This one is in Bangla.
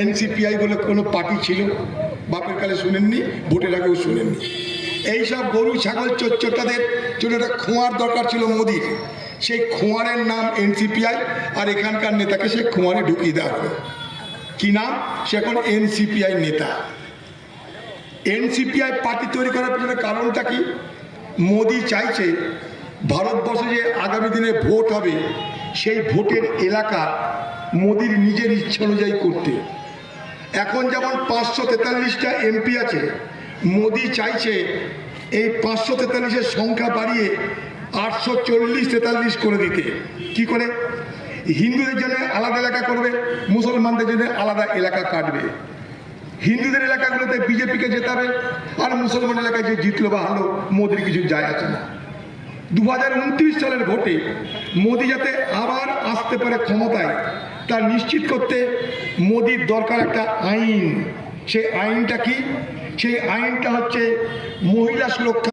এনসিপিআই বলে কোনো পার্টি ছিল, বাপের কালে শুনেননি, ভোটের আগেও শুনেননি। এইসব গরু ছাগল চোরটাদের জন্য একটা খোঁয়ার দরকার ছিল মোদির, সেই খোঁয়ারের নাম এনসিপিআই, আর এখানকার নেতাকে সে খোঁয়ারে ঢুকিয়ে দেওয়া হলো। কি নাম? সে এখন এনসিপিআই নেতা। এনসিপিআই পার্টি তৈরি করার পেছনে কারণটা কি? মোদি চাইছে ভারতবর্ষে যে আগামী দিনে ভোট হবে সেই ভোটের এলাকা মোদির নিজের ইচ্ছা অনুযায়ী করতে। এখন যেমন 543টা এমপি আছে, মোদি চাইছে এই 543-এর সংখ্যা বাড়িয়ে 840-43 করে দিতে। কি করে? হিন্দুদের জন্য আলাদা এলাকা করবে, মুসলমানদের জন্য আলাদা এলাকা কাটবে। হিন্দুদের এলাকাগুলোতে বিজেপিকে জেতাবে, আর মুসলমান এলাকায় যে জিতলো বা হলো মোদির কিছু যায় আছে না। 2029 সালের ভোটে মোদি যাতে আবার আসতে পারে ক্ষমতায়, তা নিশ্চিত করতে মোদির দরকার একটা আইন। সেই আইনটা কি? সেই আইনটা হচ্ছে মহিলা সুরক্ষা।